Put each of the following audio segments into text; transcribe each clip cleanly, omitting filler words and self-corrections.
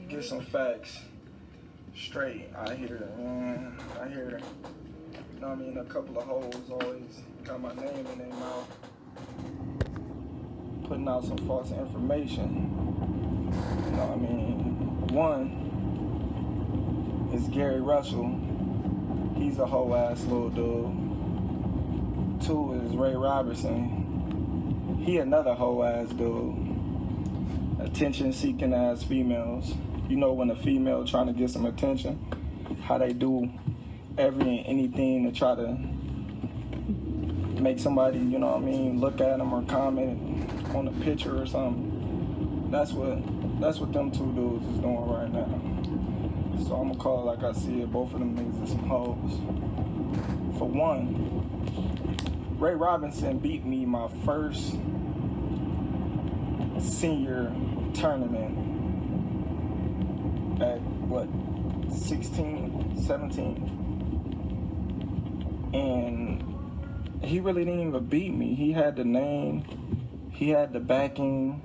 get some facts straight. I hear, a couple of hoes always got my name in their mouth, putting out some false information. One is Gary Russell. He's a whole ass little dude. Two is Ray Robertson. He another whole ass dude. Attention seeking ass females. You know when a female trying to get some attention, how they do every and anything to try to make somebody, look at them or comment on a picture or something. That's what them two dudes is doing right now. So I'm gonna call it like I see it. Both of them niggas is some hoes. For one, Ray Robinson beat me my first senior tournament at 16, 17. And he really didn't even beat me. He had the name, he had the backing.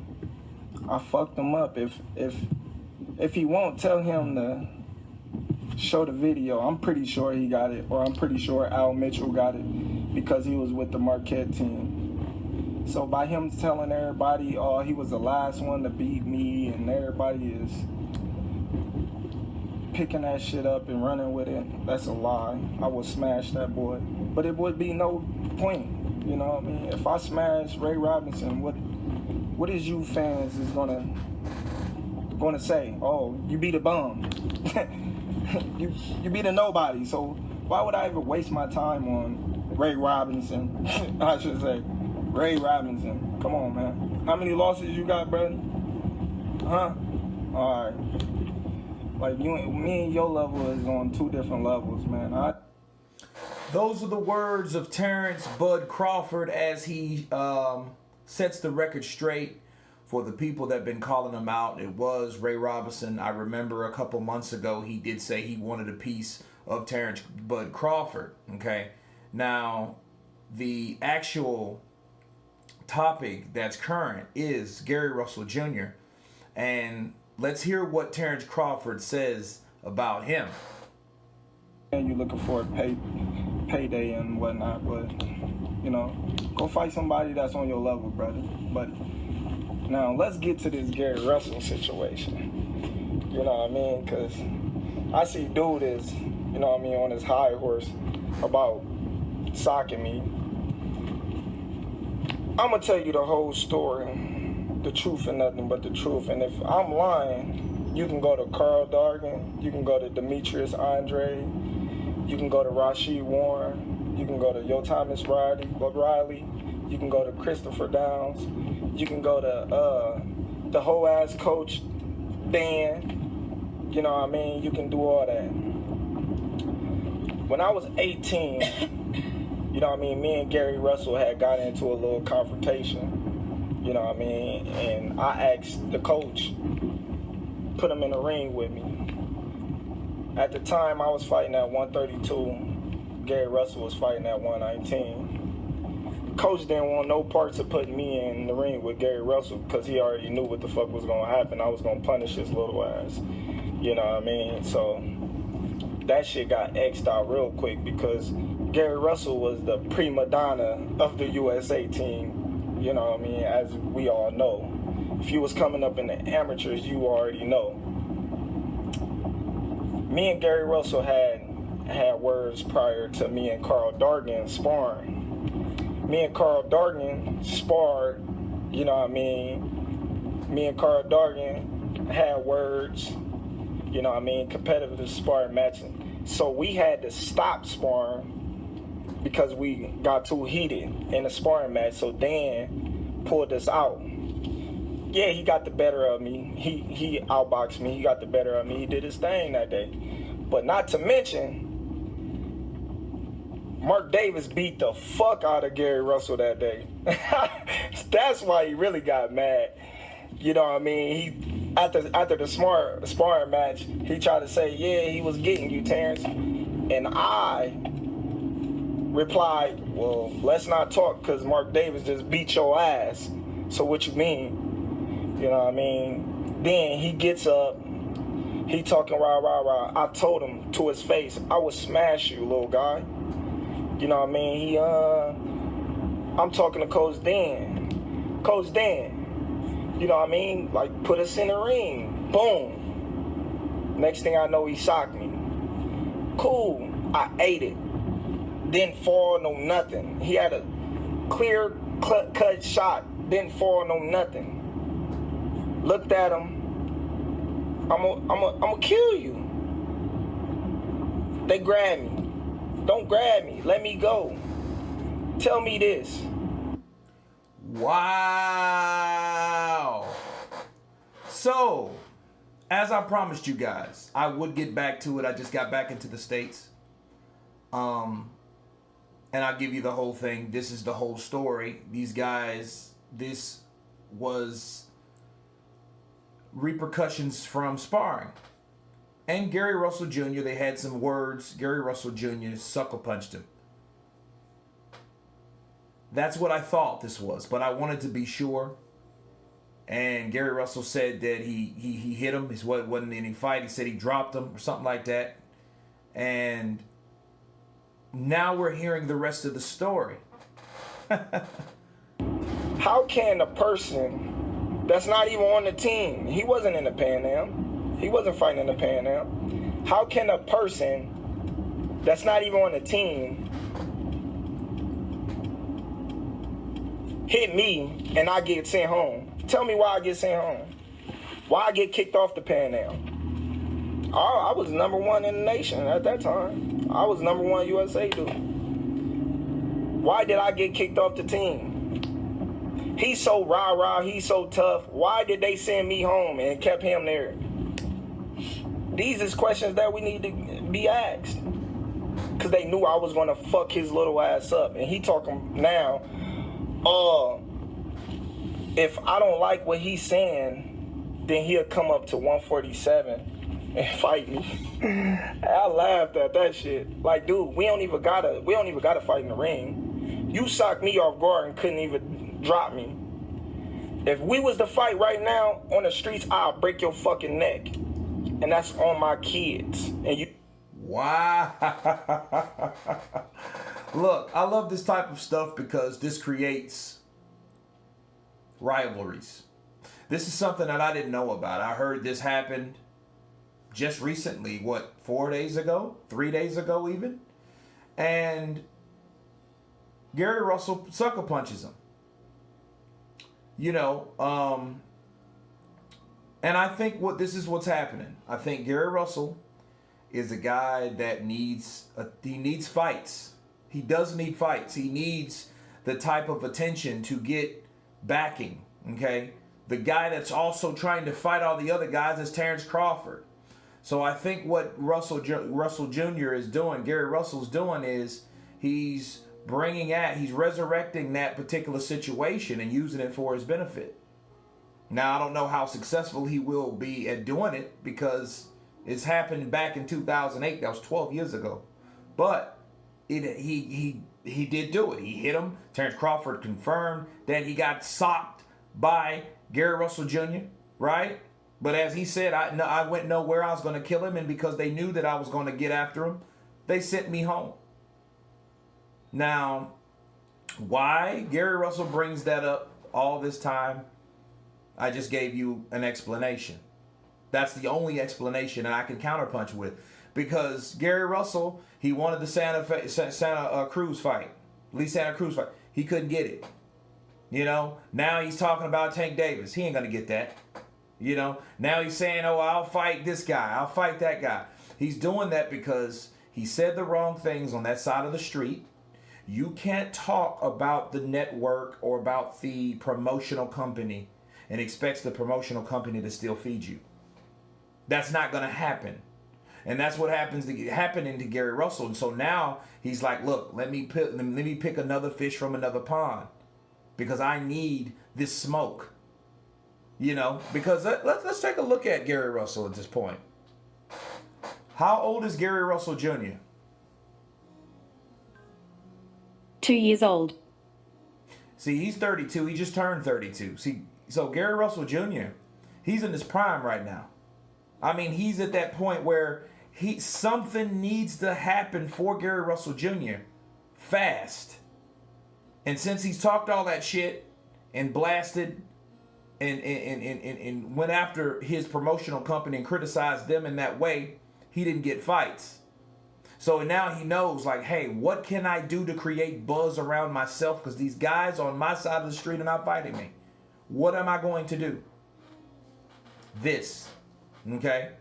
I fucked him up. If he won't, tell him to show the video. I'm pretty sure he got it, or I'm pretty sure Al Mitchell got it because he was with the Marquette team. So by him telling everybody, oh, he was the last one to beat me, and everybody is picking that shit up and running with it, that's a lie. I would smash that boy. But it would be no point, If I smash Ray Robinson, what is you fans is gonna say? Oh, you beat a bum. you beat a nobody. So why would I ever waste my time on Ray Robinson? I should say Ray Robinson. Come on, man. How many losses you got, brother? Huh? All right. Like me and your level is on two different levels, man. Those are the words of Terence Bud Crawford as he sets the record straight for the people that have been calling him out. It was Ray Robinson. I remember a couple months ago he did say he wanted a piece of Terence Bud Crawford. Okay, now the actual topic that's current is Gary Russell Jr. and let's hear what Terence Crawford says about him. And you're looking for a payday and whatnot, but go fight somebody that's on your level, brother. But now let's get to this Gary Russell situation. You know what I mean? Because I see dude is, on his high horse about socking me. I'm gonna tell you the whole story. The truth and nothing but the truth. And if I'm lying, you can go to Carl Dargan, you can go to Demetrius Andre, you can go to Rasheed Warren, you can go to Yo Thomas Riley, you can go to Christopher Downs, you can go to the whole ass coach Dan, you can do all that. When I was 18, me and Gary Russell had got into a little confrontation. And I asked the coach, put him in the ring with me. At the time, I was fighting at 132. Gary Russell was fighting at 119. Coach didn't want no parts of putting me in the ring with Gary Russell because he already knew what the fuck was going to happen. I was going to punish his little ass. So that shit got X'd out real quick because Gary Russell was the prima donna of the USA team. As we all know. If you was coming up in the amateurs, you already know. Me and Gary Russell had words prior to me and Carl Dargan sparring. Me and Carl Dargan sparred, Me and Carl Dargan had words, competitive sparring matching. So we had to stop sparring because we got too heated in a sparring match. So Dan pulled us out. Yeah, he got the better of me. He outboxed me. He got the better of me. He did his thing that day. But not to mention, Mark Davis beat the fuck out of Gary Russell that day. That's why he really got mad. He after the sparring match, he tried to say, yeah, he was getting you, Terence. And I replied, well, let's not talk because Mark Davis just beat your ass. So what you mean? You know what I mean? Then he gets up, he talking rah, rah, rah. I told him to his face, I would smash you, little guy. You know what I mean? I'm talking to Coach Dan. Coach Dan, you know what I mean? Like, put us in the ring. Boom. Next thing I know, he socked me. Cool. I ate it. Didn't fall, no nothing. He had a clear cut shot. Didn't fall, no nothing. Looked at him. I'm gonna kill you. They grabbed me. Don't grab me. Let me go. Tell me this. Wow. So, as I promised you guys, I would get back to it. I just got back into the States. And I'll give you the whole thing. This is the whole story. These guys, this was repercussions from sparring. And Gary Russell Jr., they had some words. Gary Russell Jr. sucker punched him. That's what I thought this was, but I wanted to be sure. And Gary Russell said that he hit him. It wasn't any fight. He said he dropped him or something like that. And now we're hearing the rest of the story. How can a person that's not even on the team, he wasn't in the Pan Am, he wasn't fighting in the Pan Am, how can a person that's not even on the team hit me and I get sent home? Tell me why I get sent home. Why I get kicked off the Pan Am? I was number one in the nation at that time. I was number one USA dude. Why did I get kicked off the team? He's so rah-rah, he's so tough. Why did they send me home and kept him there? These is questions that we need to be asked. Because they knew I was going to fuck his little ass up. And he talking now, if I don't like what he's saying, then he'll come up to 147 and fight me. I laughed at that shit. Like, dude, we don't even gotta fight in the ring. You socked me off guard and couldn't even drop me. If we was to fight right now on the streets, I'll break your fucking neck. And that's on my kids. And you. Wow. Look, I love this type of stuff because this creates rivalries. This is something that I didn't know about. I heard this happened just recently, 4 days ago? 3 days ago even? And Gary Russell sucker punches him. You know, and I think what's happening. I think Gary Russell is a guy that needs fights. He does need fights. He needs the type of attention to get backing, okay? The guy that's also trying to fight all the other guys is Terence Crawford. So I think what Russell Jr. is doing, Gary Russell's doing, is he's resurrecting that particular situation and using it for his benefit. Now, I don't know how successful he will be at doing it because it's happened back in 2008. That was 12 years ago. But he did do it. He hit him. Terence Crawford confirmed that he got socked by Gary Russell Jr., right? But as he said, I went nowhere. I was going to kill him. And because they knew that I was going to get after him, they sent me home. Now, why Gary Russell brings that up all this time, I just gave you an explanation. That's the only explanation that I can counterpunch with. Because Gary Russell, he wanted the Santa Cruz fight. Lee Santa Cruz fight. He couldn't get it. You know, now he's talking about Tank Davis. He ain't going to get that. You know, now he's saying, oh, I'll fight this guy. I'll fight that guy. He's doing that because he said the wrong things on that side of the street. You can't talk about the network or about the promotional company and expect the promotional company to still feed you. That's not going to happen. And that's what happening to Gary Russell. And so now he's like, look, let me pick another fish from another pond because I need this smoke. You know, because let's take a look at Gary Russell at this point. How old is Gary Russell Jr.? 2 years old. See, he's 32. He just turned 32. See, so Gary Russell Jr., he's in his prime right now. I mean, he's at that point where something needs to happen for Gary Russell Jr. fast. And since he's talked all that shit and blasted and went after his promotional company and criticized them in that way, he didn't get fights. So now he knows, like, hey, what can I do to create buzz around myself? Because these guys on my side of the street are not fighting me. What am I going to do? This. Okay?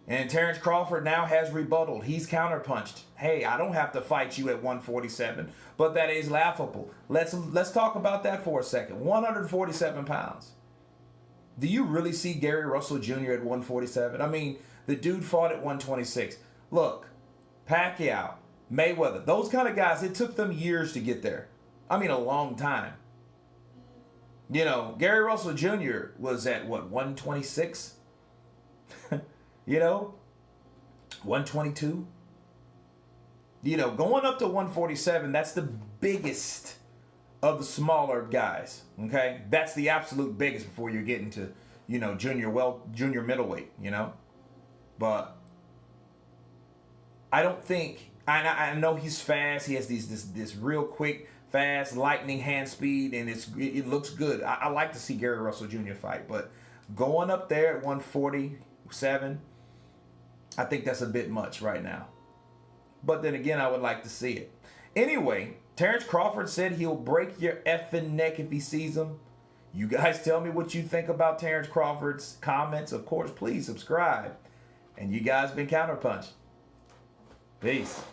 And Terence Crawford now has rebutted. He's counterpunched. Hey, I don't have to fight you at 147, but that is laughable. Let's talk about that for a second. 147 pounds. Do you really see Gary Russell Jr. at 147? I mean, the dude fought at 126. Look, Pacquiao, Mayweather, those kind of guys, it took them years to get there. I mean, a long time. You know, Gary Russell Jr. was at, what, 126? You know, 122. You know, going up to 147, that's the biggest of the smaller guys, okay? That's the absolute biggest before you're getting to, you know, junior middleweight, you know? But I don't think, I know he's fast. He has this real quick, fast, lightning hand speed, and it looks good. I like to see Gary Russell Jr. fight, but going up there at 147, I think that's a bit much right now. But then again, I would like to see it. Anyway, Terence Crawford said he'll break your effing neck if he sees him. You guys tell me what you think about Terence Crawford's comments. Of course, please subscribe. And you guys been counterpunched. Peace.